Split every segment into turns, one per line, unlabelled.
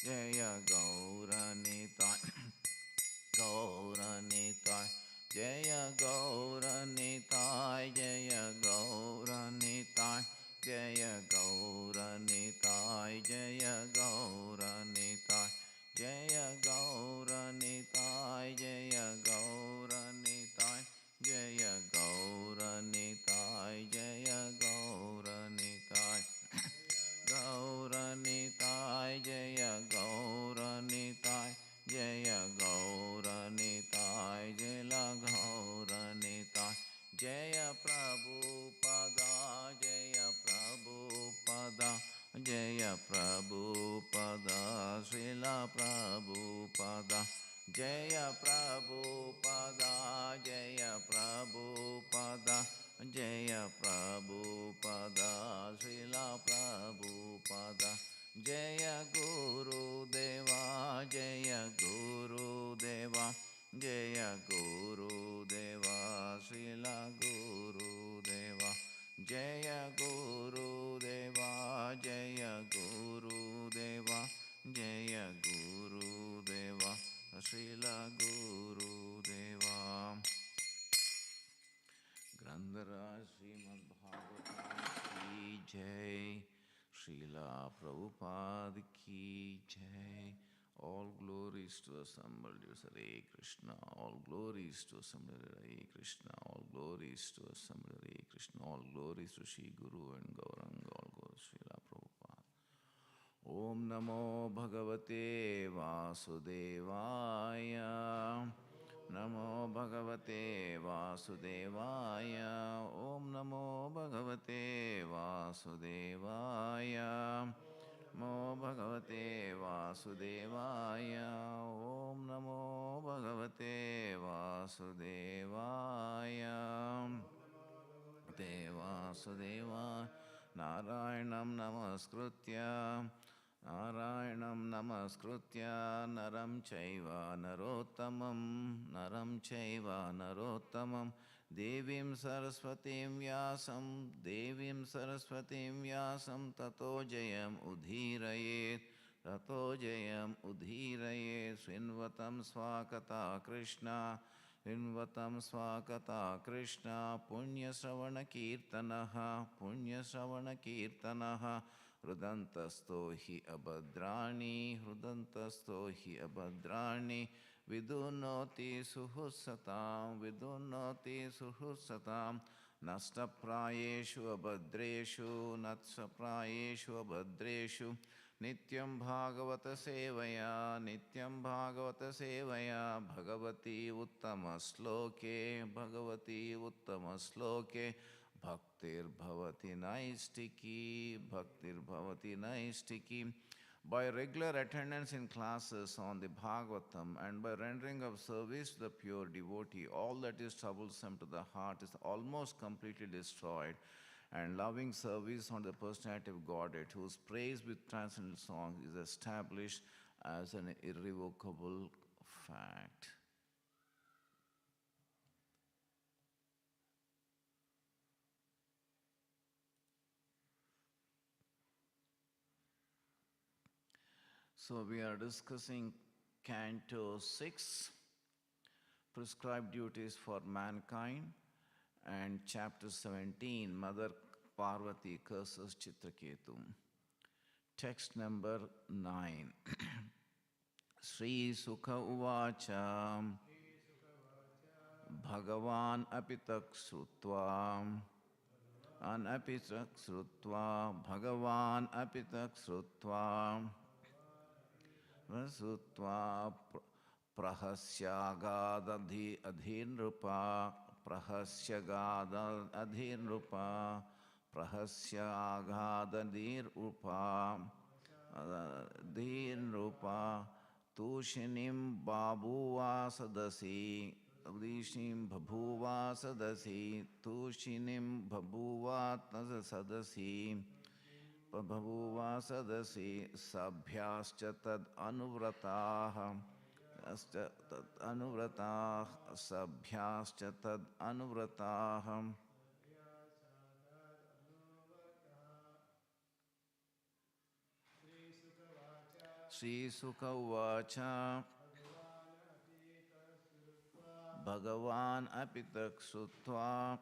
Jaya Gauranitai, Gauranitai, Jaya Gauranitai, Jaya Gauranitai, Jaya Gauranitai, Jaya Gauranitai, Jaya Gauranitai, Jaya Gauranitai, Jaya Gauranitai, Jaya Gauranitai. Gauranitai, Jaya Gauranitai, Jaya Gauranitai, Jaya Gauranitai, Jaya Prabhupada, Jaya Prabhupada, Jaya Prabhupada, Srila Prabhupada, Jaya Prabhupada, Jaya Prabhupada, Jaya Prabhupada, Srila Prabhupada, Jaya Guru Deva, Jaya Guru Deva, Jaya Guru Deva, Srila Guru Deva, Jaya Guru Deva, Jaya Guru Deva, Jaya Guru Deva, Srila Guru Deva. Grandhara Śrīmad Bhāgavatam ki jai, Srila Prabhupada ki jai. All glories to assembled Hare Krishna, all glories to assembled Hare Krishna, all glories to assembled Hare Krishna, all glories to Shri Guru and Gauranga, all glories to Srila Prabhupada. Om Namo Bhagavate Vasudevaya. Namo Bhagavate Vasudevaya. Om Namo Bhagavate Vasudevaya. Namo Bhagavate Vasudevaya. Om Namo Bhagavate Vasudevaya. Vasudevaya. Narayanam Namaskritya. Narayanam Namaskritya Naram Chaiva Narottamam Devim Saraswatim Vyasam Tato Jayam Udhirayet Svinvatam Swakata Krishna Punya Sravana Kirtanaha Hrudantasto hi abhadrani vidunoti suhusatam nastaprayeshu abhadreshu nityam bhagavata sevaya bhagavati uttama sloke Bhaktir Bhavati Naistiki. By regular attendance in classes on the Bhagavatam and by rendering of service to the pure devotee, all that is troublesome to the heart is almost completely destroyed, and loving service on the personality of Godhead, whose praise with transcendental songs is established as an irrevocable fact. So we are discussing Canto 6, Prescribed Duties for Mankind, and Chapter 17, Mother Parvati Curses Chitra Ketu. Text number 9. Sri Sukha Uvacha Bhagavan Apitak Srutva Bhagavan Apitak Srutva Vasutva Prahasyagad Adhinrupa Prahasyagad Adhinrupa Tushinim Babuva Sadasi Udishim Bhabuva Sadasi Tushinim Bhabuva Sadasi Bhabuva Sadasi Sabhyascha Tad Anuvrataha Sabhyascha Tad Anuvrataha. Sri Sukha Uvacha Bhagavan apitak sutva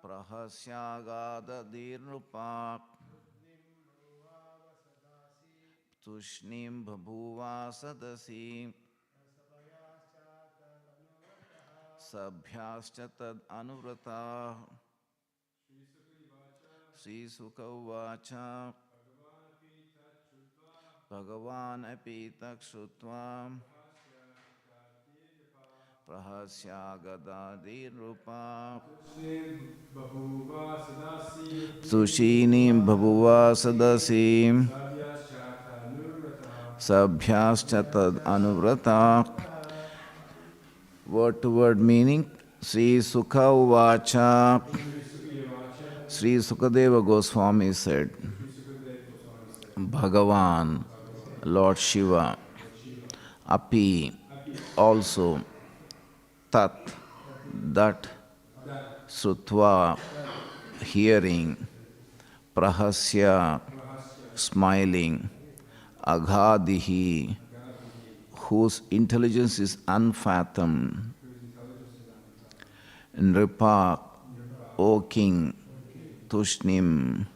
Prahasyagada dirnupa Tushnim bhabhuva sadasi Sabhyascha tad anuvrata Sri Sukha Uvacha Bhagavan apitak sutva Prahasyagada dirnupa Tushinim bhabhuva sadasi Sabhyascha tad anuvrata. Word to word meaning. Sri Sukha Uvacha. Sri Sukadeva Goswami said, Bhagavan, Lord Shiva, Api, also, Tat, that, Sutva, hearing, Prahasya, smiling, Aghadihi, whose intelligence is unfathomed, Nripa, O King, Tushnim,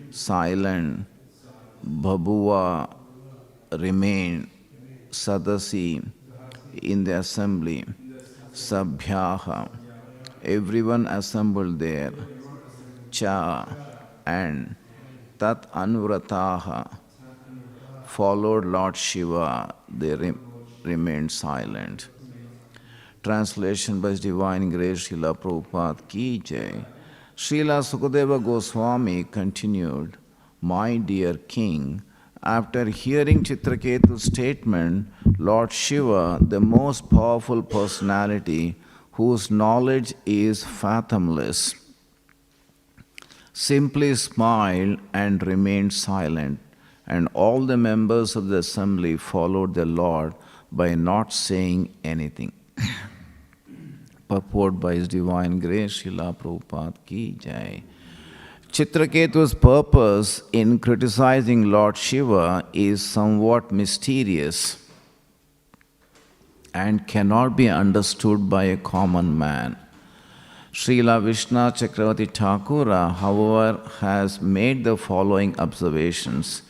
silent, Bhabhuva, remain, Sadasi, in the assembly, Sabhyaha, everyone assembled there, Cha, and Tat Anvrataha, followed Lord Shiva, they remained silent. Translation by His Divine Grace Srila Prabhupada Ki Jai. Srila Sukadeva Goswami continued, My dear King, after hearing Chitraketu's statement, Lord Shiva, the most powerful personality whose knowledge is fathomless, simply smiled and remained silent, and all the members of the assembly followed the Lord by not saying anything. Purport by His Divine Grace, Srila Prabhupada Ki Jai. Chitraketu's purpose in criticizing Lord Shiva is somewhat mysterious and cannot be understood by a common man. Srila Vishnu Chakravarti Thakura, however, has made the following observations.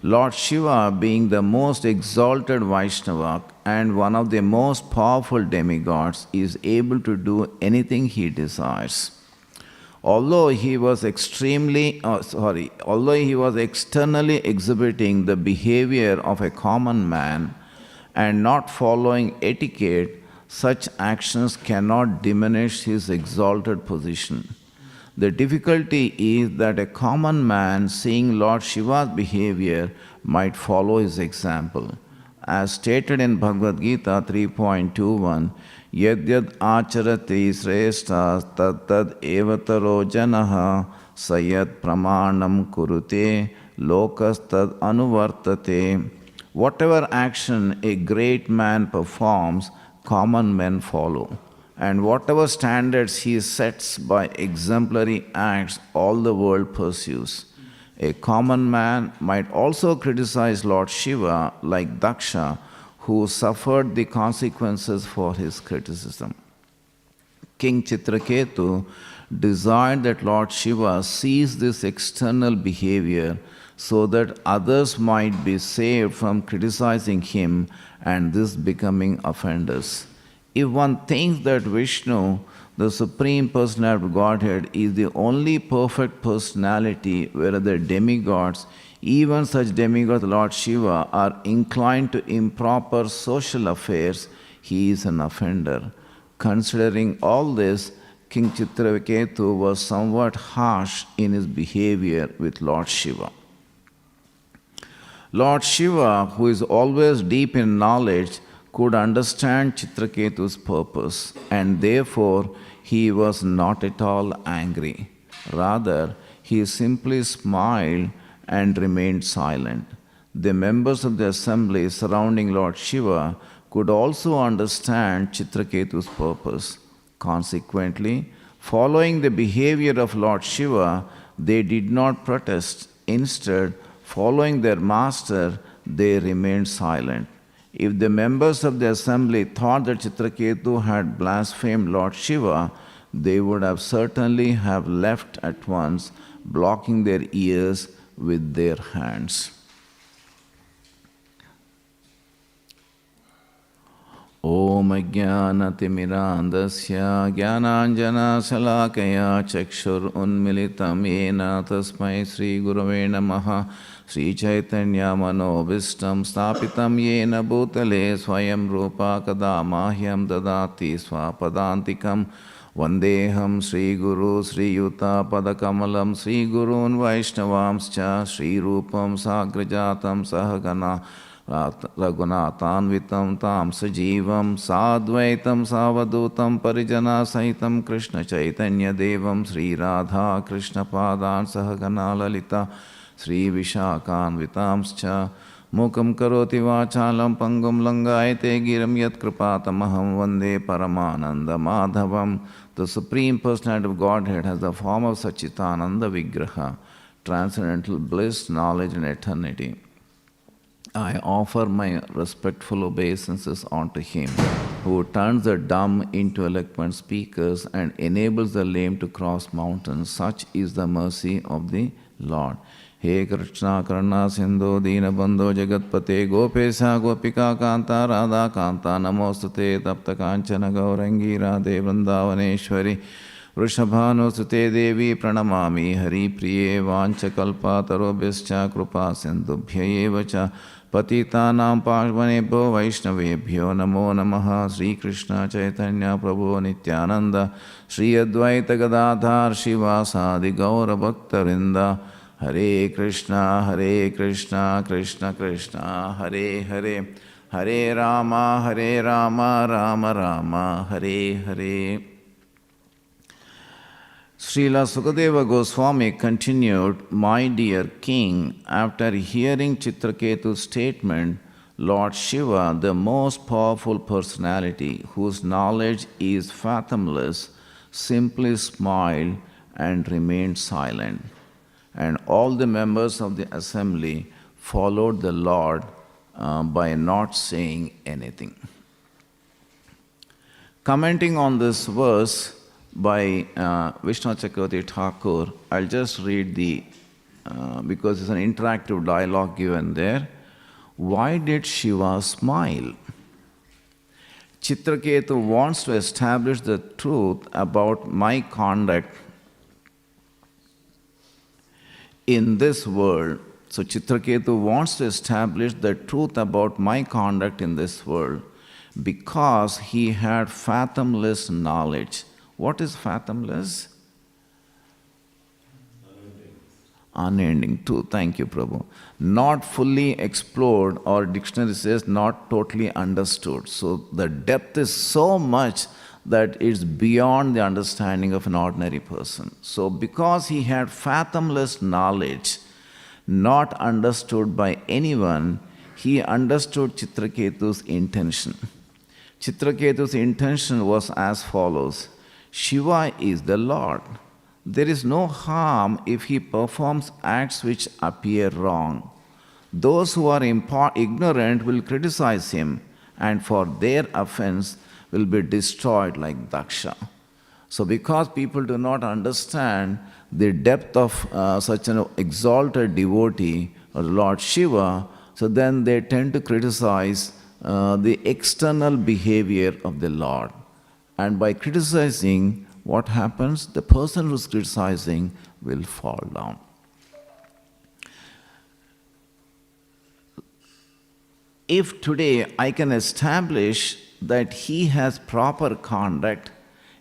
Lord Shiva, being the most exalted Vaishnava and one of the most powerful demigods, is able to do anything he desires. Although he was externally exhibiting the behavior of a common man and not following etiquette, such actions cannot diminish his exalted position. The difficulty is that a common man, seeing Lord Shiva's behavior, might follow his example. As stated in Bhagavad Gita 3.21, Yadyad acharati sreshta tad evataro janaha sayat pramanam kurute lokas tad anuvartate. Whatever action a great man performs, common men follow. And whatever standards he sets by exemplary acts, all the world pursues. A common man might also criticize Lord Shiva like Daksha, who suffered the consequences for his criticism. King Chitraketu desired that Lord Shiva cease this external behavior so that others might be saved from criticizing him and this becoming offenders. If one thinks that Vishnu, the Supreme Personality of Godhead, is the only perfect personality where the demigods, even such demigods Lord Shiva, are inclined to improper social affairs, he is an offender. Considering all this, King Chitraketu was somewhat harsh in his behavior with Lord Shiva. Lord Shiva, who is always deep in knowledge, could understand Chitraketu's purpose, and therefore he was not at all angry. Rather, he simply smiled and remained silent. The members of the assembly surrounding Lord Shiva could also understand Chitraketu's purpose. Consequently, following the behavior of Lord Shiva, they did not protest. Instead, following their master, they remained silent. If the members of the assembly thought that Chitraketu had blasphemed Lord Shiva, they would have certainly have left at once, blocking their ears with their hands. Om Ajnanatimirandasya Jnananjana Salakaya Chakshur Unmilitam Yena Tasmai Sri Gurave Namaha Sri Chaitanya Manobhistam Stapitam Yena Bhutale Swayam Rupa Kadamahyam Dadati Swapadantikam Vandeham Sri Guru Sri Yuta Padakamalam Sri Gurun Vaishnavamscha Sri Rupam Sagrajatam Sahagana Raghunathanvitam tam sajivam sadvaitam savadutam parijana sahitam Krishna Chaitanya Devam Sri Radha Krishna Padan Sahagana Lalita Sri Vishakhanvitamscha Mukam Karoti Vachalam Pangum Langayate Giram Yat Kripatamaham Vande Paramananda Madhavam. The Supreme Personality of Godhead has the form of Sachitananda Vigraha, transcendental bliss, knowledge and eternity. I offer my respectful obeisances unto Him, who turns the dumb into eloquent speakers and enables the lame to cross mountains. Such is the mercy of the Lord. He Krishna Karna Sindhu Dina Bandho Jagatpate Gopesa Gopika Kanta Radha Kanta Namostute Tapta Kanchana Gaurangi Radhe Vrindavaneshwari Vrishabhanu Sute Devi Pranamami Hari Priye Vanchakalpa Tarobhischa Krupa Sindhubhya Evacha Patitanam Pashvanebhyo Vaishnavebhyo Namo Namaha Sri Krishna Chaitanya Prabhu Nityananda Sri Advaita Gadadhar Shivasadi Gaura Bhaktarinda Hare Krishna Krishna Krishna Hare Hare Hare Rama Rama Rama Hare Hare. Srila Sukadeva Goswami continued, My dear king, after hearing Chitraketu's statement, Lord Shiva, the most powerful personality whose knowledge is fathomless, simply smiled and remained silent. And all the members of the assembly followed the Lord by not saying anything. Commenting on this verse by Vishnu Chakravarti Thakur, I'll just read because it's an interactive dialogue given there. Why did Shiva smile? Chitraketu wants to establish the truth about my conduct in this world. So Chitraketu wants to establish the truth about my conduct in this world because he had fathomless knowledge. What is fathomless? Unending. True. Thank you, Prabhu. Not fully explored, or dictionary says not totally understood. So the depth is so much that it's beyond the understanding of an ordinary person. So because he had fathomless knowledge, not understood by anyone, he understood Chitraketu's intention. Chitraketu's intention was as follows. Shiva is the Lord. There is no harm if he performs acts which appear wrong. Those who are ignorant will criticize him, and for their offense will be destroyed like Daksha. So because people do not understand the depth of such an exalted devotee, or Lord Shiva, so then they tend to criticize the external behavior of the Lord. And by criticizing, what happens? The person who is criticizing will fall down. If today I can establish that he has proper conduct,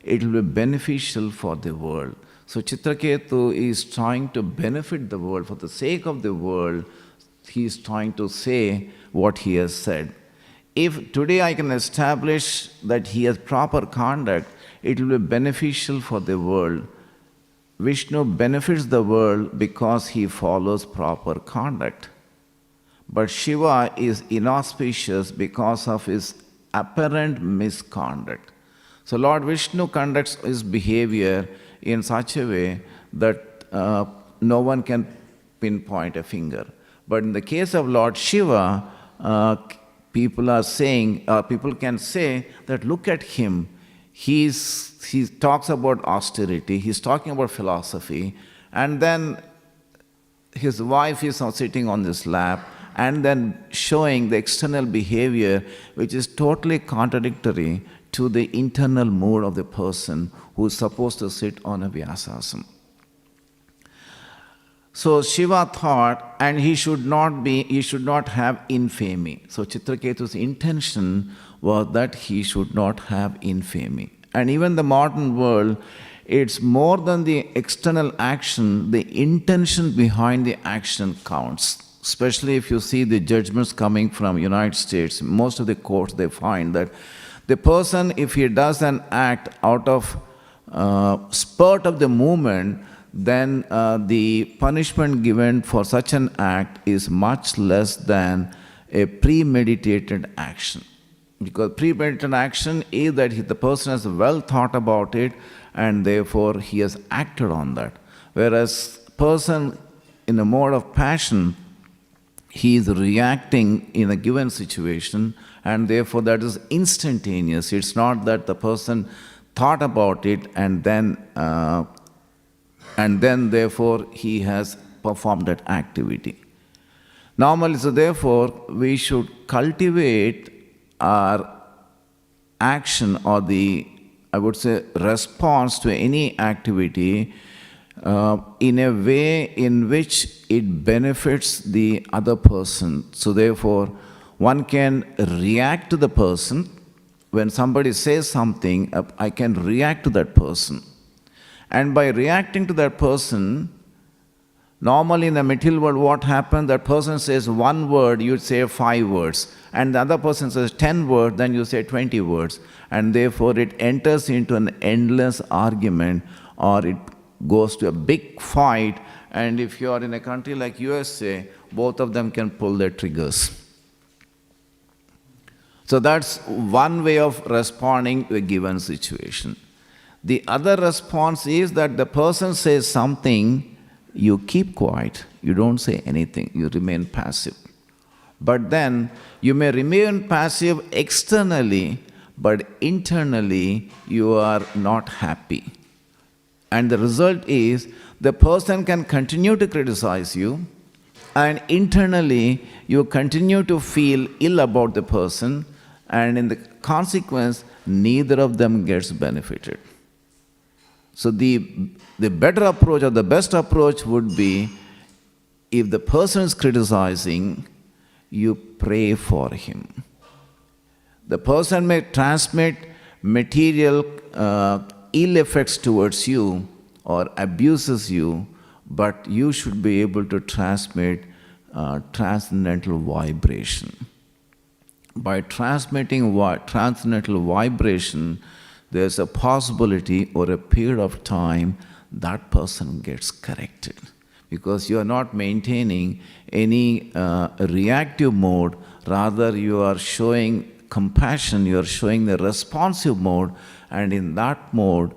it will be beneficial for the world. So Chitraketu is trying to benefit the world. For the sake of the world, he is trying to say what he has said. If today I can establish that he has proper conduct, it will be beneficial for the world. Vishnu benefits the world because he follows proper conduct. But Shiva is inauspicious because of his apparent misconduct. So Lord Vishnu conducts his behavior in such a way that no one can pinpoint a finger. But in the case of Lord Shiva, people can say that look at him. He talks about austerity, he's talking about philosophy, and then his wife is now sitting on his lap and then showing the external behavior which is totally contradictory to the internal mood of the person who is supposed to sit on a Vyasasana. So Shiva thought, and he should not have infamy. So Chitraketu's intention was that he should not have infamy. And even the modern world, it's more than the external action, the intention behind the action counts. Especially if you see the judgments coming from United States, most of the courts, they find that the person, if he does an act out of spurt of the moment, then the punishment given for such an act is much less than a premeditated action. Because premeditated action is that the person has well thought about it and therefore he has acted on that. Whereas person in a mode of passion, he is reacting in a given situation and therefore that is instantaneous. It's not that the person thought about it and then therefore he has performed that activity. Normally, so therefore, we should cultivate our action or response to any activity in a way in which it benefits the other person. So therefore, one can react to the person. When somebody says something, I can react to that person. And by reacting to that person, normally in the material world, what happens? That person says one word, you say 5 words. And the other person says 10 words, then you say 20 words. And therefore it enters into an endless argument, or it goes to a big fight. And if you are in a country like USA, both of them can pull their triggers. So that's one way of responding to a given situation. The other response is that the person says something, you keep quiet, you don't say anything, you remain passive. But then you may remain passive externally, but internally you are not happy. And the result is the person can continue to criticize you, and internally you continue to feel ill about the person, and in the consequence, neither of them gets benefited. So the better approach or the best approach would be, if the person is criticizing, you pray for him. The person may transmit material ill effects towards you or abuses you, but you should be able to transmit transcendental vibration. By transmitting transcendental vibration, there's a possibility over a period of time that person gets corrected. Because you are not maintaining any reactive mode, rather you are showing compassion, you are showing the responsive mode, and in that mode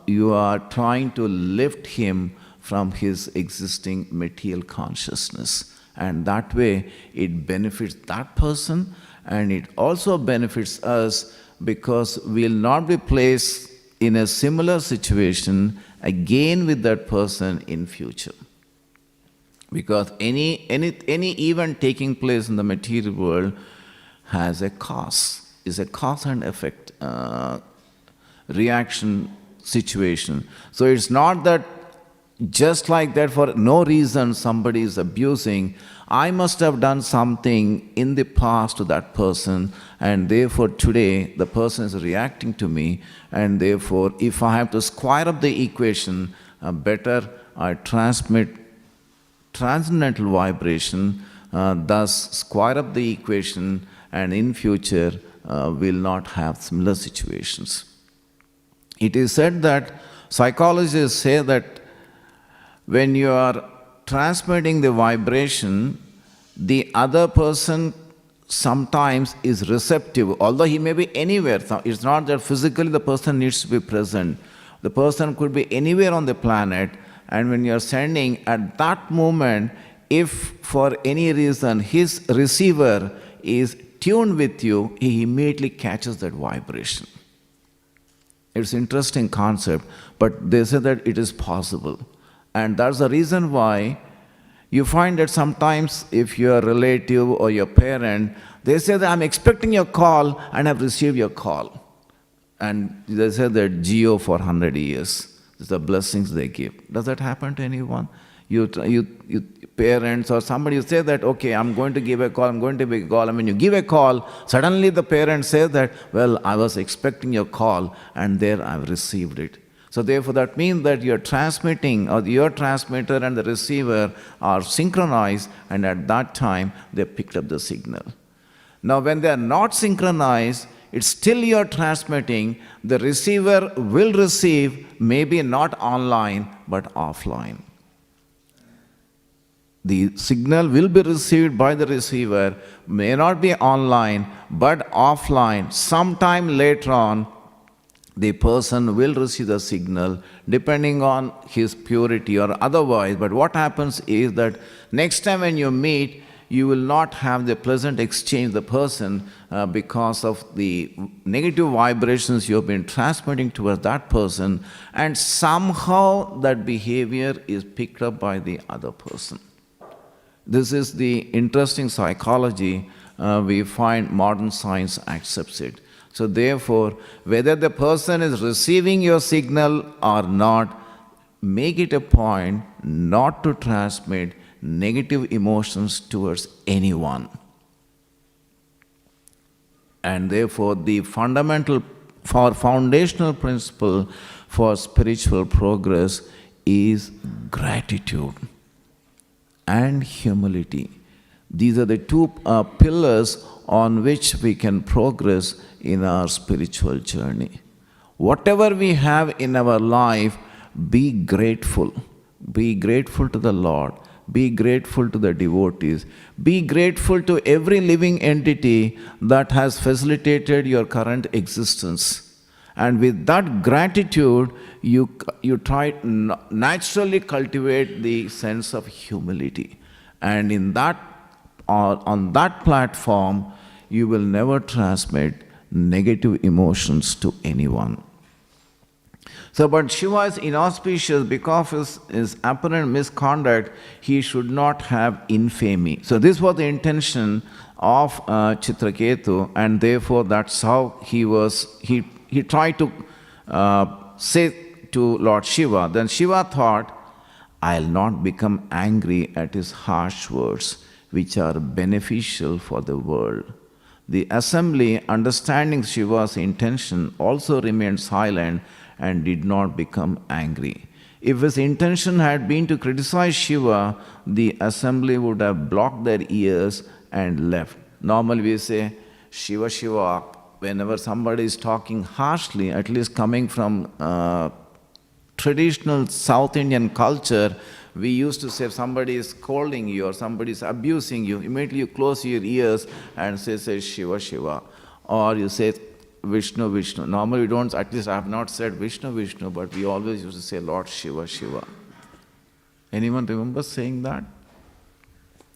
you are trying to lift him from his existing material consciousness. And that way it benefits that person, and it also benefits us, because we will not be placed in a similar situation again with that person in future. Because any event taking place in the material world has a cause, is a cause and effect reaction situation. So it's not that just like that for no reason somebody is abusing. I must have done something in the past to that person, and therefore today the person is reacting to me, and therefore if I have to square up the equation, better I transmit transcendental vibration, thus square up the equation, and in future will not have similar situations. It is said that psychologists say that when you are transmitting the vibration, the other person sometimes is receptive, although he may be anywhere. It's not that physically the person needs to be present. The person could be anywhere on the planet, and when you are sending, at that moment, if for any reason his receiver is tuned with you, he immediately catches that vibration. It's an interesting concept, but they say that it is possible. And that's the reason why you find that sometimes if your relative or your parent, they say that I'm expecting your call and I've received your call. And they say that Geo for 100 years. It's the blessings they give. Does that happen to anyone? You parents or somebody, you say that, okay, I'm going to give a call, I'm going to give a call. And when you give a call, suddenly the parent says that, well, I was expecting your call and there I've received it. So therefore that means that you're transmitting, or your transmitter and the receiver are synchronized, and at that time they picked up the signal. Now when they are not synchronized, it's still you're transmitting, the receiver will receive, maybe not online, but offline. The signal will be received by the receiver, may not be online, but offline. Sometime later on, the person will receive the signal, depending on his purity or otherwise. But what happens is that next time when you meet, you will not have the pleasant exchange with the person because of the negative vibrations you have been transmitting towards that person, and somehow that behavior is picked up by the other person. This is the interesting psychology we find modern science accepts it. So therefore, whether the person is receiving your signal or not, make it a point not to transmit negative emotions towards anyone. And therefore, the foundational principle for spiritual progress is gratitude and humility. These are the two pillars on which we can progress in our spiritual journey. Whatever we have in our life, be grateful. Be grateful to the Lord. Be grateful to the devotees. Be grateful to every living entity that has facilitated your current existence. And with that gratitude, you try to naturally cultivate the sense of humility. And in that, on that platform, you will never transmit negative emotions to anyone. So, but Shiva is inauspicious because of his apparent misconduct. He should not have infamy. So this was the intention of Chitra Ketu, and therefore that's how he tried to say to Lord Shiva. Then Shiva thought, I'll not become angry at his harsh words, which are beneficial for the world. The assembly, understanding Shiva's intention, also remained silent and did not become angry. If his intention had been to criticize Shiva, the assembly would have blocked their ears and left. Normally we say, Shiva, Shiva, whenever somebody is talking harshly, at least coming from traditional South Indian culture, we used to say if somebody is scolding you or somebody is abusing you, immediately you close your ears and say Shiva, Shiva. Or you say Vishnu, Vishnu. Normally we don't, at least I have not said Vishnu, Vishnu, but we always used to say Lord Shiva, Shiva. Anyone remember saying that?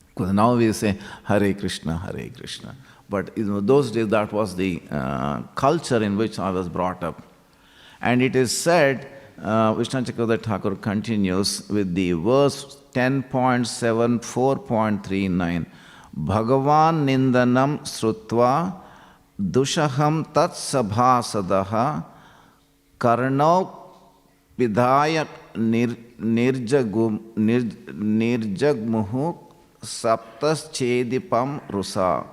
Because now we say Hare Krishna, Hare Krishna. But in those days that was the culture in which I was brought up. And it is said, Vishnu Chakravarti Thakur continues with the verse 10.74.39. Bhagavan nindanam srutva dushaham tat sabhasadaha karnau pidhaya nirjagmuhu saptas chedipam rusa.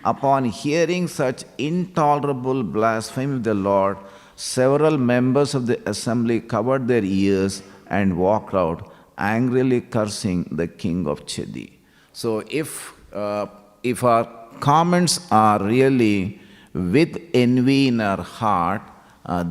Upon hearing such intolerable blasphemy of the Lord, several members of the assembly covered their ears and walked out, angrily cursing the king of Chedi. So if our comments are really with envy in our heart,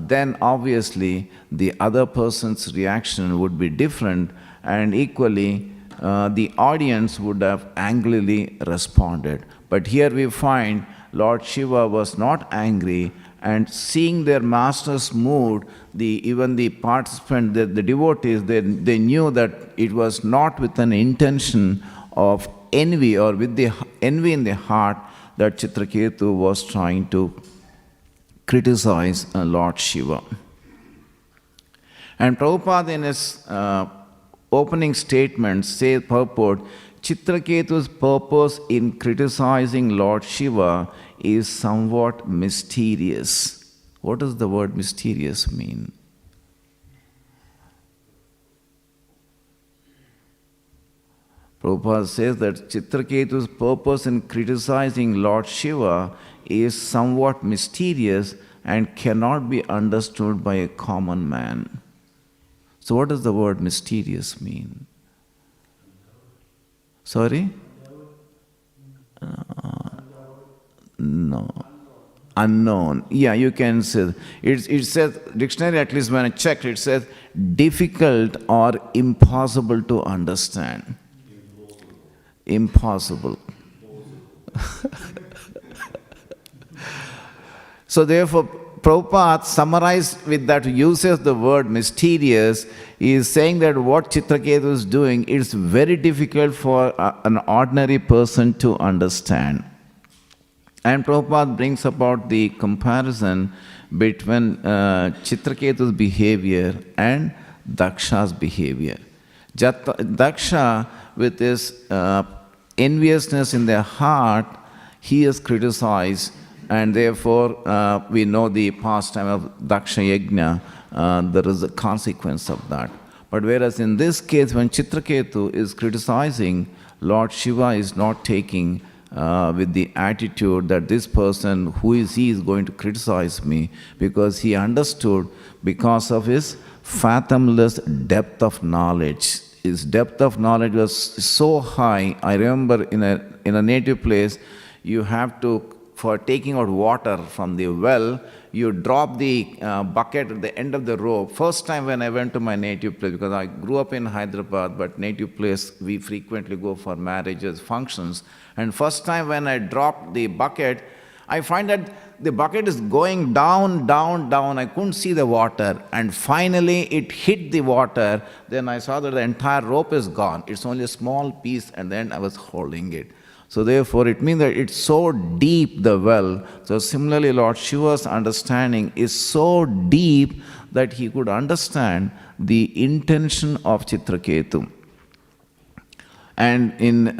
then obviously the other person's reaction would be different, and equally the audience would have angrily responded. But here we find Lord Shiva was not angry, and seeing their master's mood, even the participants, the devotees, they knew that it was not with an intention of envy, or with the envy in the heart, that Chitraketu was trying to criticize Lord Shiva. And Prabhupada in his opening statement says, purport, Chitraketu's purpose in criticizing Lord Shiva is somewhat mysterious. What does the word mysterious mean? Prabhupada says that Chitraketu's purpose in criticizing Lord Shiva is somewhat mysterious and cannot be understood by a common man. So what does the word mysterious mean? Sorry? No. Unknown. Yeah, you can say. It says, dictionary at least when I checked, it says difficult or impossible to understand. Impossible. So therefore, Prabhupada summarized with that, uses the word mysterious, is saying that what Chitraketu is doing is very difficult for an ordinary person to understand. And Prabhupada brings about the comparison between Chitraketu's behavior and Daksha's behavior. Daksha, with his enviousness in their heart, he is criticized, and therefore we know the pastime of Daksha Yajna, there is a consequence of that. But whereas in this case, when Chitraketu is criticizing, Lord Shiva is not taking with the attitude that this person, who is he, is going to criticize me, because he understood, because of his fathomless depth of knowledge. His depth of knowledge was so high. I remember in a native place, you have to, for taking out water from the well, you drop the bucket at the end of the rope. First time when I went to my native place, because I grew up in Hyderabad, but native place we frequently go for marriages, functions. And first time when I dropped the bucket, I find that the bucket is going down, down, down. I couldn't see the water. And finally it hit the water. Then I saw that the entire rope is gone. It's only a small piece, and then I was holding it. So therefore it means that it's so deep, the well. So similarly, Lord Shiva's understanding is so deep that he could understand the intention of Chitraketu. And in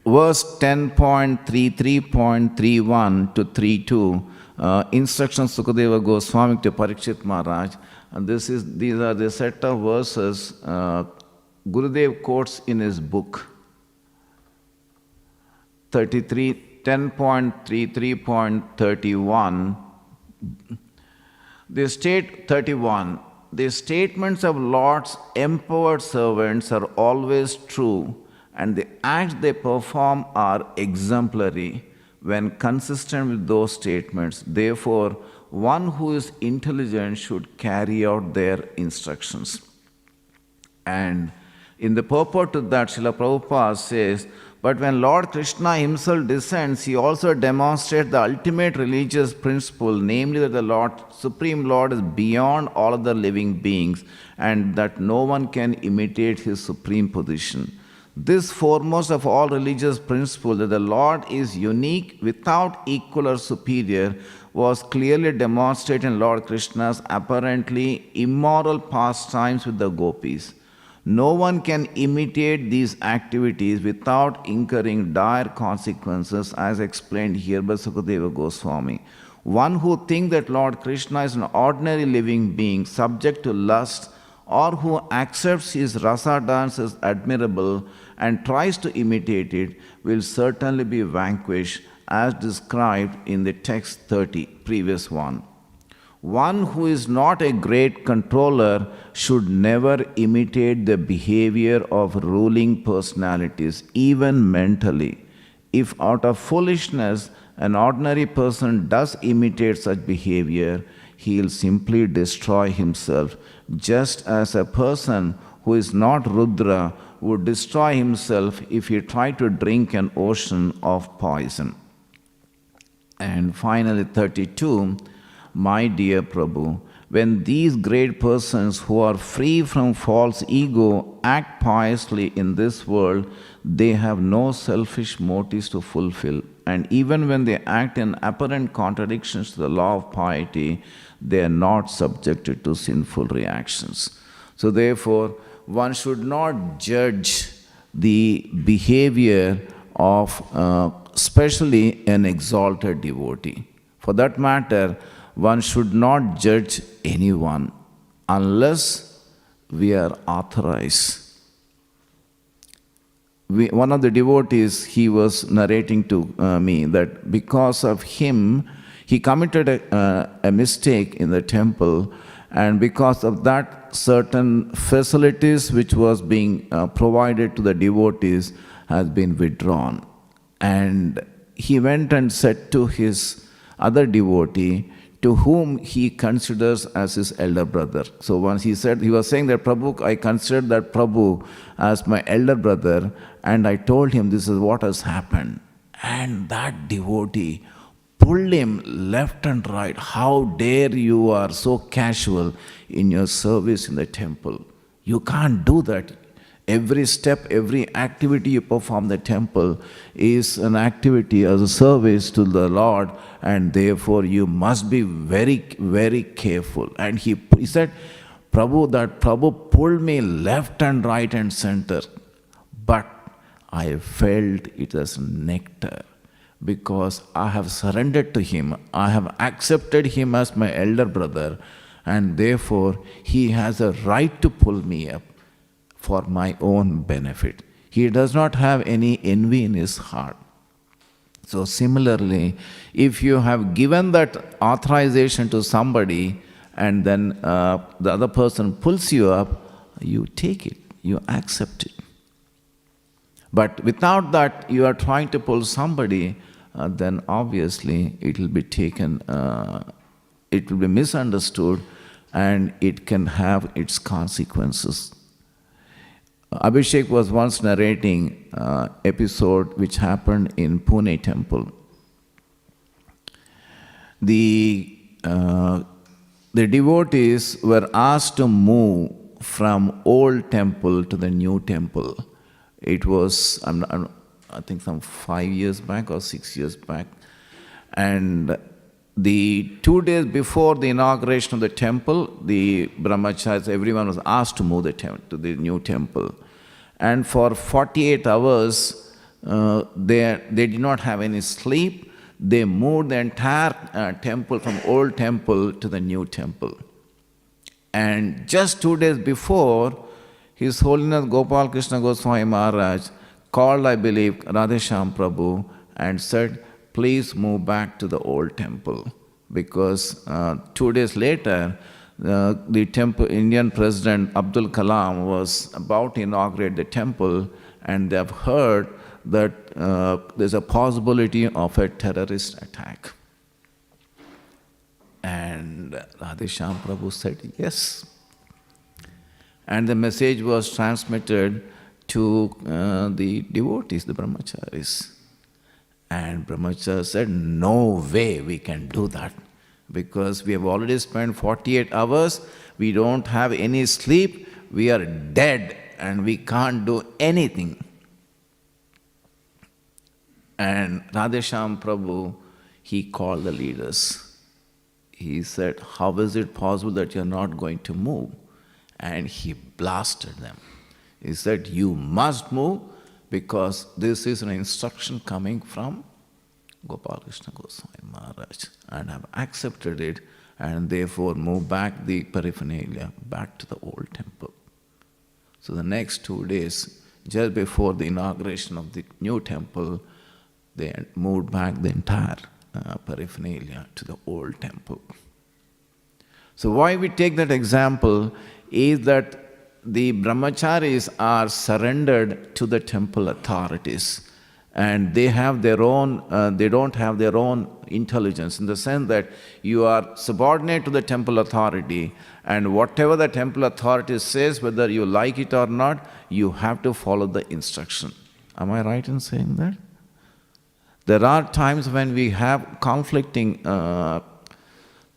verse 10.33.31 to 32, instructions Sukadeva Goswami to Parikshit Maharaj, and these are the set of verses Gurudev quotes in his book. 10.33.31, they state 31, the statements of Lord's empowered servants are always true, and the acts they perform are exemplary when consistent with those statements. Therefore, one who is intelligent should carry out their instructions. And in the purport to that, Srila Prabhupada says, but when Lord Krishna himself descends, he also demonstrates the ultimate religious principle, namely that the Supreme Lord is beyond all other living beings, and that no one can imitate his supreme position. This foremost of all religious principles, that the Lord is unique, without equal or superior, was clearly demonstrated in Lord Krishna's apparently immoral pastimes with the gopis. No one can imitate these activities without incurring dire consequences, as explained here by Sukadeva Goswami. One who thinks that Lord Krishna is an ordinary living being subject to lust, or who accepts his rasa dance as admirable and tries to imitate it, will certainly be vanquished, as described in the text 30, previous one. One who is not a great controller should never imitate the behavior of ruling personalities, even mentally. If out of foolishness an ordinary person does imitate such behavior, he will simply destroy himself, just as a person who is not Rudra would destroy himself if he tried to drink an ocean of poison. And finally, 32, my dear Prabhu, when these great persons who are free from false ego act piously in this world, they have no selfish motives to fulfill. And even when they act in apparent contradictions to the law of piety, they are not subjected to sinful reactions. So therefore, one should not judge the behavior of especially an exalted devotee. For that matter, one should not judge anyone unless we are authorized. One of the devotees, he was narrating to me that because of him, he committed a mistake in the temple, and because of that, certain facilities which was being provided to the devotees has been withdrawn. And he went and said to his other devotee, to whom he considers as his elder brother. So once he was saying that, Prabhu, I consider that Prabhu as my elder brother, and I told him this is what has happened. And that devotee pulled him left and right. How dare you are so casual in your service in the temple. You can't do that. Every step, every activity you perform in the temple is an activity as a service to the Lord, and therefore you must be very, very careful. And he said, Prabhu pulled me left and right and center, but I felt it as nectar because I have surrendered to him. I have accepted him as my elder brother, and therefore he has a right to pull me up for my own benefit. He does not have any envy in his heart. So similarly, if you have given that authorization to somebody and then the other person pulls you up, you take it, you accept it. But without that, you are trying to pull somebody, then obviously it will be taken, it will be misunderstood, and it can have its consequences. Abhishek was once narrating an episode which happened in Pune temple. The devotees were asked to move from old temple to the new temple. It was, I think, some 5 years back or 6 years back. And the 2 days before the inauguration of the temple, the brahmacharis, everyone was asked to move to the new temple. And for 48 hours, they did not have any sleep. They moved the entire temple from old temple to the new temple. And just 2 days before, His Holiness Gopal Krishna Goswami Maharaj called, I believe, Radhesham Prabhu and said, please move back to the old temple. Because 2 days later, the temple, Indian President Abdul Kalam was about to inaugurate the temple, and they have heard that there's a possibility of a terrorist attack. And Radhesham Prabhu said yes. And the message was transmitted to the devotees, the brahmacharis. And brahmachari said, no way we can do that, because we have already spent 48 hours, we don't have any sleep, we are dead and we can't do anything. And Radhesham Prabhu, he called the leaders. He said, how is it possible that you're not going to move? And he blasted them. He said, you must move, because this is an instruction coming from Gopal Krishna Goswami Maharaj, and have accepted it, and therefore move back the paraphernalia back to the old temple. So the next 2 days, just before the inauguration of the new temple, they moved back the entire paraphernalia to the old temple. So why we take that example is that the brahmacharis are surrendered to the temple authorities, and they have their own, they don't have their own intelligence, in the sense that you are subordinate to the temple authority, and whatever the temple authority says, whether you like it or not, you have to follow the instruction. Am I right in saying that? There are times when we have conflicting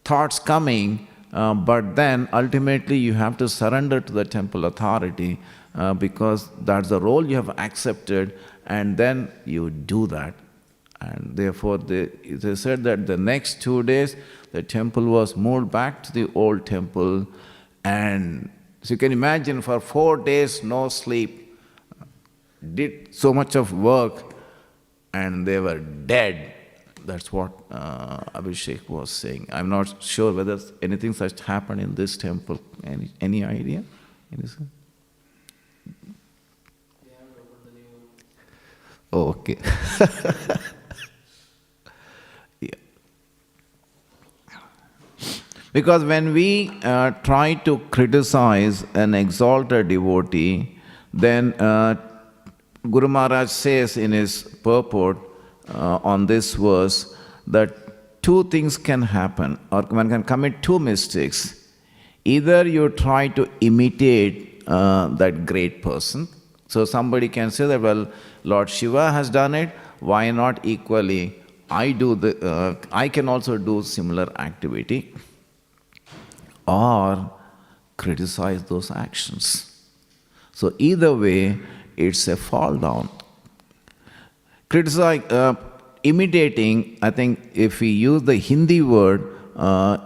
thoughts coming, but then ultimately you have to surrender to the temple authority because that's the role you have accepted, and then you do that. And therefore they said that the next 2 days the temple was moved back to the old temple, and so you can imagine for 4 days no sleep, did so much of work, and they were dead. That's what Abhishek was saying. I'm not sure whether anything such happened in this temple. Any idea? Oh, okay. Yeah. Because when we try to criticize an exalted devotee, then Guru Maharaj says in his purport on this verse that 2 things can happen, or one can commit 2 mistakes. Either you try to imitate that great person. So somebody can say that, well, Lord Shiva has done it, why not equally I can also do similar activity, or criticize those actions. So either way, it's a fall down. Imitating, I think if we use the Hindi word,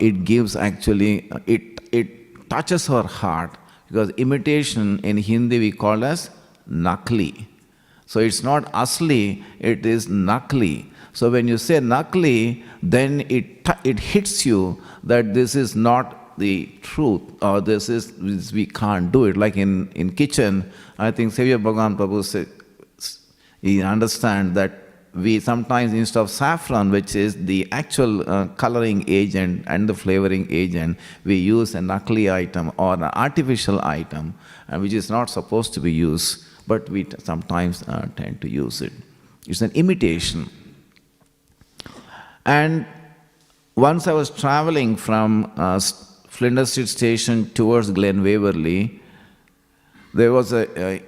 it gives actually, it touches our heart, because imitation in Hindi we call as nakli. So it's not asli, it is nakli. So when you say nakli, then it hits you that this is not the truth, or this we can't do it. Like in kitchen, I think Savior Bhagavan Prabhu said, he understands that we sometimes, instead of saffron, which is the actual coloring agent and the flavoring agent, we use a nakli item or an artificial item, which is not supposed to be used, but we sometimes tend to use it. It's an imitation. And once I was traveling from Flinders Street Station towards Glen Waverley, there was a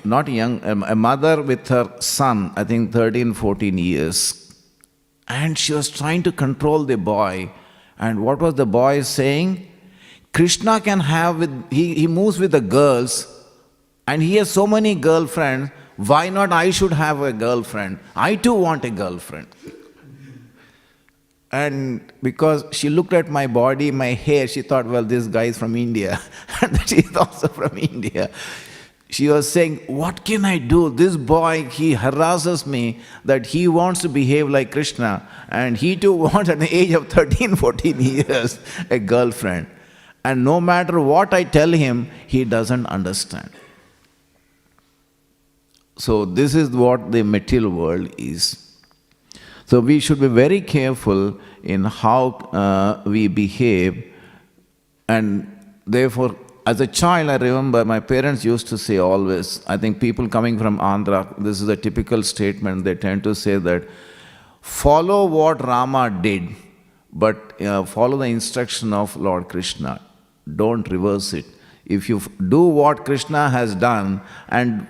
mother with her son, I think 13, 14 years. And she was trying to control the boy. And what was the boy saying? Krishna can have, he moves with the girls, and he has so many girlfriends, why not I should have a girlfriend? I too want a girlfriend. And because she looked at my body, my hair, she thought, well, this guy is from India. And she is also from India. She was saying, what can I do? This boy, he harasses me that he wants to behave like Krishna. And he too wants at the age of 13, 14 years a girlfriend. And no matter what I tell him, he doesn't understand. So this is what the material world is. So we should be very careful in how we behave, and therefore, as a child, I remember my parents used to say always, I think people coming from Andhra, this is a typical statement, they tend to say that, follow what Rama did, but follow the instruction of Lord Krishna. Don't reverse it. If you do what Krishna has done and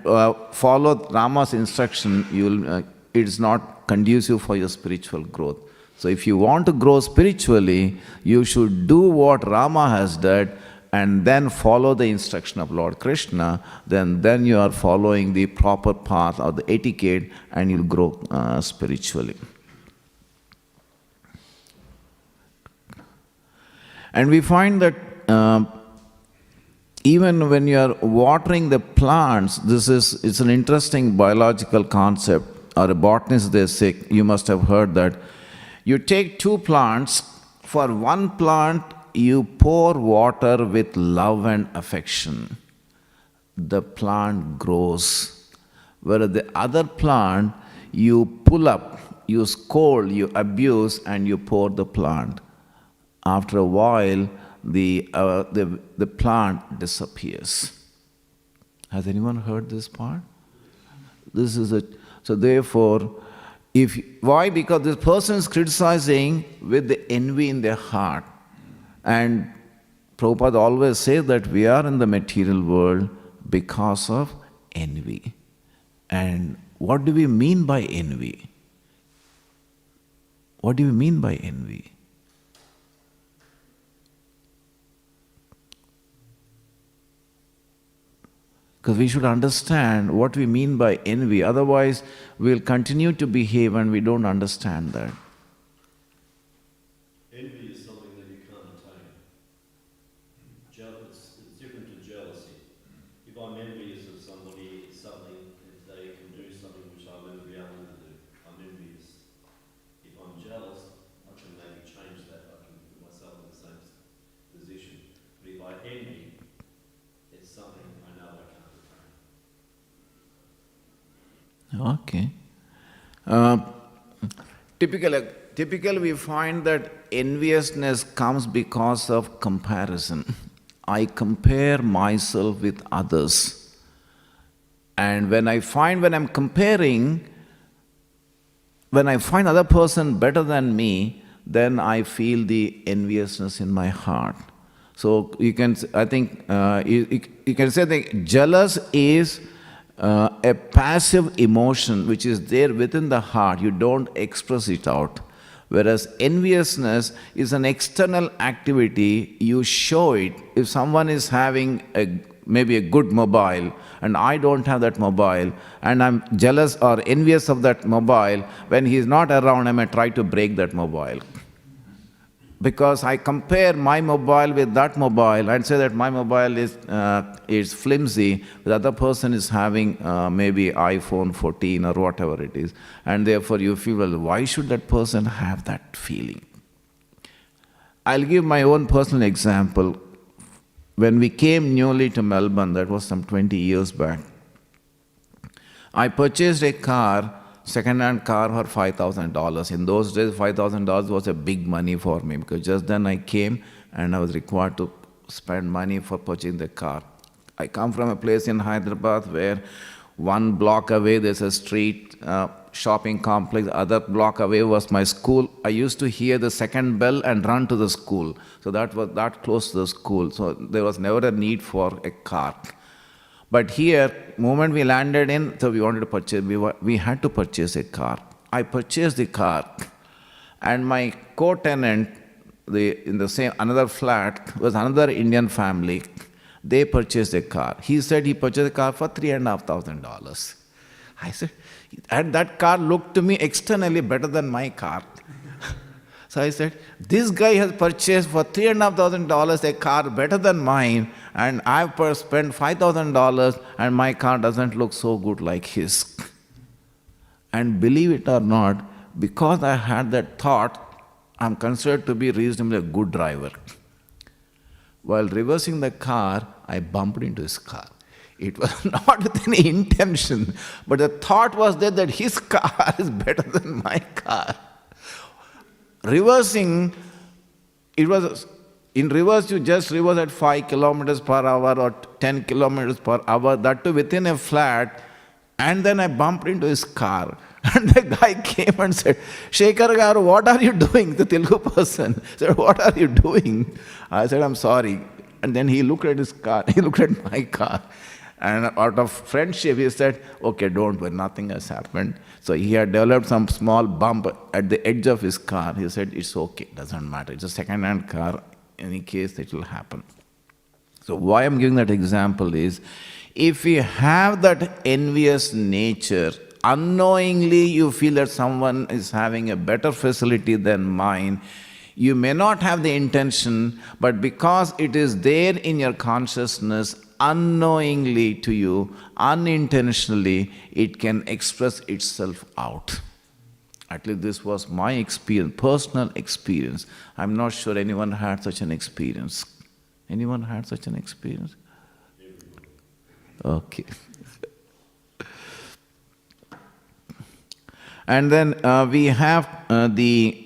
follow Rama's instruction, it's not conducive for your spiritual growth. So if you want to grow spiritually, you should do what Rama has done and then follow the instruction of Lord Krishna. Then you are following the proper path or the etiquette, and you'll grow spiritually. And we find that even when you are watering the plants, it's an interesting biological concept. Or a botanist, they say, you must have heard that. You take 2 plants, for one plant you pour water with love and affection. The plant grows. Whereas the other plant, you pull up, you scold, you abuse, and you pour the plant. After a while, the plant disappears. Has anyone heard this part? This is a... So therefore, why? Because this person is criticizing with the envy in their heart. And Prabhupada always says that we are in the material world because of envy. And what do we mean by envy? What do we mean by envy? Because we should understand what we mean by envy. Otherwise, we'll continue to behave and we don't understand that.
Envy is something that you can't attain. It's different to jealousy. If I'm envious of somebody, something, if they can do something which I'll never be able to do, I'm envious. If I'm jealous, I can maybe change that. I can put myself in the same position. But if I envy, it's something I know I can't attain.
Okay. Typically we find that enviousness comes because of comparison. I compare myself with others. And when I'm comparing, when I find other person better than me, then I feel the enviousness in my heart. So you can, I think, you can say that jealous is a passive emotion which is there within the heart. You don't express it out. Whereas enviousness is an external activity, you show it. If someone is having maybe a good mobile and I don't have that mobile and I'm jealous or envious of that mobile, when he is not around, I may try to break that mobile. Because I compare my mobile with that mobile and say that my mobile is flimsy, the other person is having maybe iPhone 14 or whatever it is, and therefore you feel, well, why should that person have that feeling? I'll give my own personal example. When we came newly to Melbourne, that was some 20 years back, I purchased a car, second-hand car for $5,000. In those days, $5,000 was a big money for me because just then I came and I was required to spend money for purchasing the car. I come from a place in Hyderabad where one block away there's a street shopping complex, other block away was my school. I used to hear the second bell and run to the school. So that was that close to the school. So there was never a need for a car. But here, moment we landed in, so we wanted to purchase, we had to purchase a car. I purchased the car, and my co-tenant, in the same, another flat, was another Indian family. They purchased a car. He said he purchased a car for $3,500. I said, and that car looked to me externally better than my car. So I said, this guy has purchased for $3,500 a car better than mine, and I've spent $5,000 and my car doesn't look so good like his. And believe it or not, because I had that thought, I'm considered to be reasonably a good driver. While reversing the car, I bumped into his car. It was not with any intention, but the thought was there that his car is better than my car. Reversing, it was, in reverse you just reverse at 5 kilometers per hour or 10 kilometers per hour, that too within a flat, and then I bumped into his car. And the guy came and said, Shekhar Garu, what are you doing? The Telugu person said, what are you doing? I said, I'm sorry. And then he looked at his car, he looked at my car. And out of friendship, he said, okay, don't worry, nothing has happened. So he had developed some small bump at the edge of his car. He said, it's okay, doesn't matter. It's a second-hand car. In any case, it will happen. So why I'm giving that example is, if we have that envious nature, unknowingly you feel that someone is having a better facility than mine, you may not have the intention, but because it is there in your consciousness, unknowingly to you, unintentionally, it can express itself out. At least this was my experience, personal experience. I'm not sure anyone had such an experience. Anyone had such an experience? Okay. And then we have the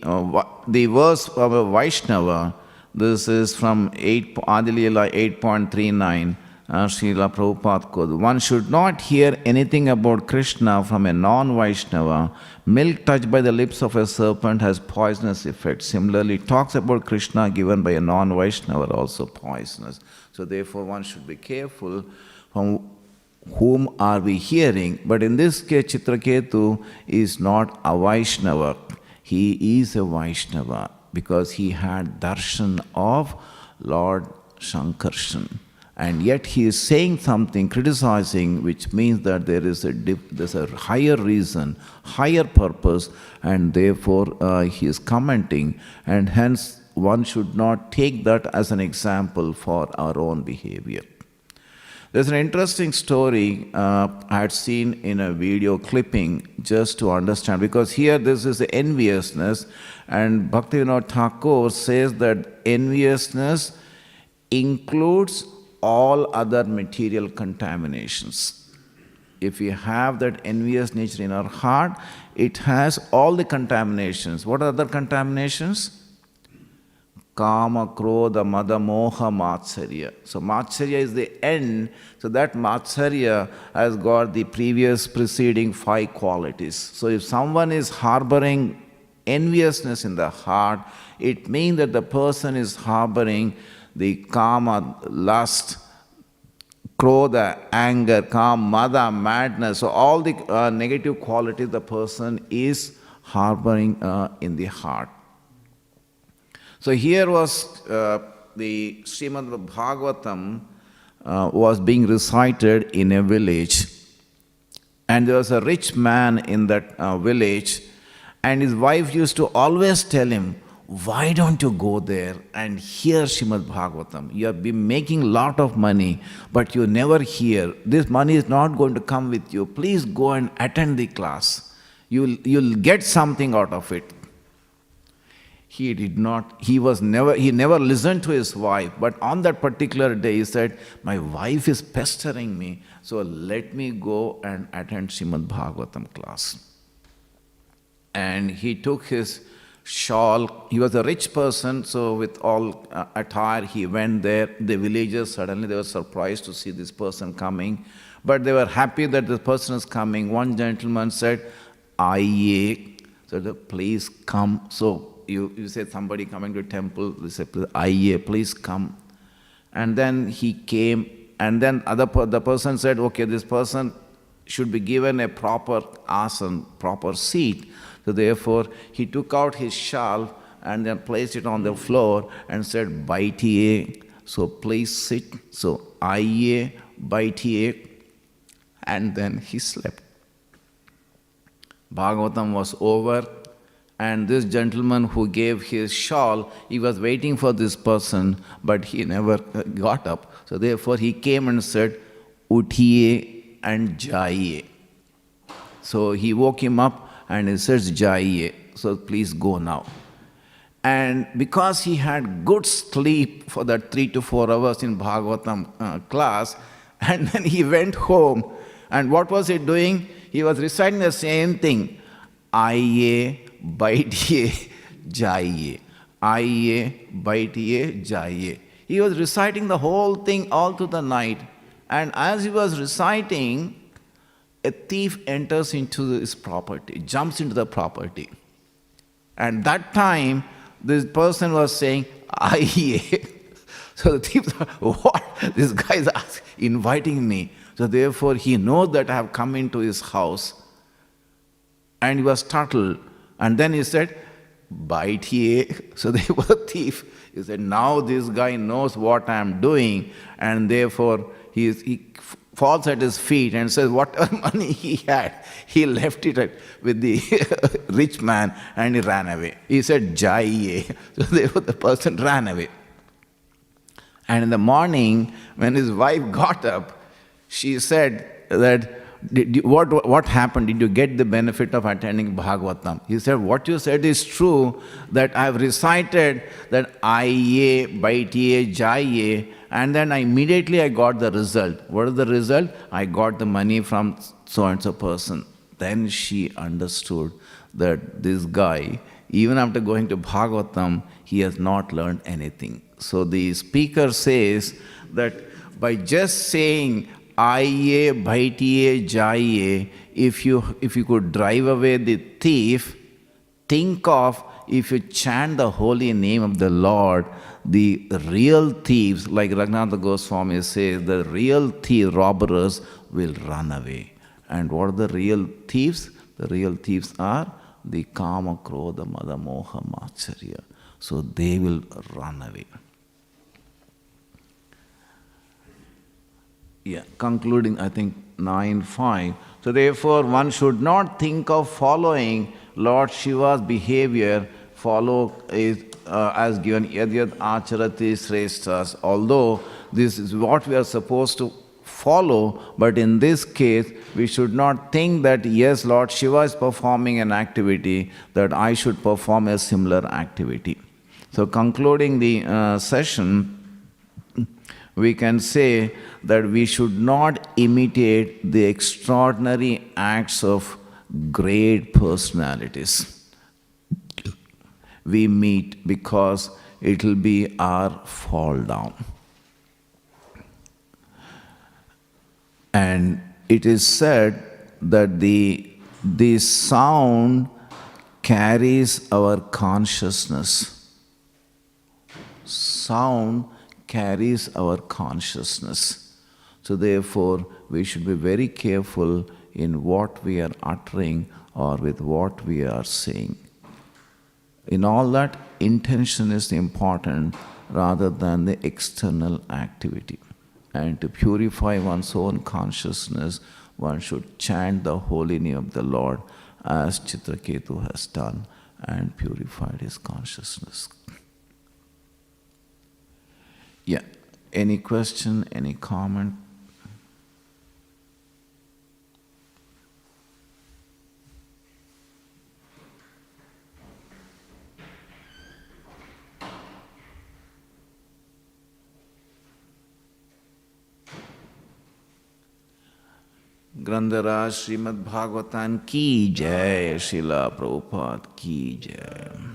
verse of a Vaishnava. This is from Adi Leela 8.39. Srila Prabhupada quote, one should not hear anything about Krishna from a non-Vaishnava. Milk touched by the lips of a serpent has poisonous effect. Similarly, talks about Krishna given by a non-Vaishnava are also poisonous. So therefore one should be careful from whom are we hearing. But in this case, Chitra Ketu is not a Vaishnava. He is a Vaishnava because he had darshan of Lord Shankarshan. And yet he is saying something, criticizing, which means that there's a higher reason, higher purpose, and therefore he is commenting, and hence one should not take that as an example for our own behavior. There's an interesting story I had seen in a video clipping just to understand, because here this is the enviousness, and Bhaktivedanta Thakur says that enviousness includes all other material contaminations. If we have that envious nature in our heart, it has all the contaminations. What are other contaminations? Kama, Krodha, Mada, Moha, Matsarya. So Matsarya is the end. So that Matsarya has got the previous preceding 5 qualities. So if someone is harboring enviousness in the heart, it means that the person is harboring the Kama, lust, Krodha, anger, Kama, Mada, madness. So all the negative qualities the person is harboring in the heart. So here was the Śrīmad Bhāgavatam was being recited in a village, and there was a rich man in that village, and his wife used to always tell him, why don't you go there and hear Śrīmad Bhāgavatam? You have been making a lot of money, but you never hear. This money is not going to come with you. Please go and attend the class. You'll get something out of it. He did not, he never listened to his wife, but on that particular day he said, my wife is pestering me, so let me go and attend Śrīmad Bhāgavatam class. And he took his shawl. He was a rich person, so with all attire he went there. The villagers, suddenly they were surprised to see this person coming, but they were happy that this person is coming. One gentleman said, Aiye, so please come. So you say somebody coming to temple, they say, Aiye, please come. And then he came, and then the person said, okay, this person should be given a proper asan, proper seat. So therefore, he took out his shawl and then placed it on the floor and said, Baitiye, so please sit. So, Aiye, Baitiye, and then he slept. Bhagavatam was over, and this gentleman who gave his shawl, he was waiting for this person, but he never got up. So therefore, he came and said, Uthiye and Jaiye. So he woke him up, and he says, Jaiye, so please go now. And because he had good sleep for that 3 to 4 hours in Bhagavatam class, and then he went home, and what was he doing? He was reciting the same thing, Aiye, Baitiye, Jaiye. Aiye, Baitiye, Jaiye. He was reciting the whole thing all through the night, and as he was reciting, a thief enters into his property, jumps into the property. And that time, this person was saying, Aiye. So the thief thought, what? This guy is inviting me. So therefore, he knows that I have come into his house. And he was startled. And then he said, Baitiye. So there was a thief. He said, now this guy knows what I am doing. And therefore, he falls at his feet and says, whatever money he had, he left it with the rich man and he ran away. He said, Jaiye. So therefore the person ran away. And in the morning, when his wife got up, she said that, what happened? Did you get the benefit of attending Bhagavatam? He said, what you said is true, that I have recited that Aiye, Baitiye, Jaiye, and then immediately I got the result. What is the result? I got the money from so-and-so person. Then she understood that this guy, even after going to Bhagavatam, he has not learned anything. So the speaker says that by just saying Aiye, Baitiye, Jaiye, if you could drive away the thief, think of if you chant the holy name of the Lord, the real thieves, like Raghunatha Goswami says, the real robbers will run away. And what are the real thieves? The real thieves are the Kama, Krodha, Mada, Moha, Matsarya. So they will run away. concluding, I think 9.5. So therefore, one should not think of following Lord Shiva's behavior, follow is as given yad yad acharati sreshtas. Although this is what we are supposed to follow, but in this case, we should not think that yes, Lord Shiva is performing an activity, that I should perform a similar activity. So concluding the session, we can say that we should not imitate the extraordinary acts of great personalities we meet, because it will be our fall down. And it is said that the sound carries our consciousness. Sound carries our consciousness. So therefore, we should be very careful in what we are uttering or with what we are saying. In all that, intention is important rather than the external activity. And to purify one's own consciousness, one should chant the holy name of the Lord as Chitra Ketu has done and purified his consciousness. Yeah. Any question, any comment? Grandhara Śrīmad Bhāgavatam ki jai, Srila Prabhupada ki jai.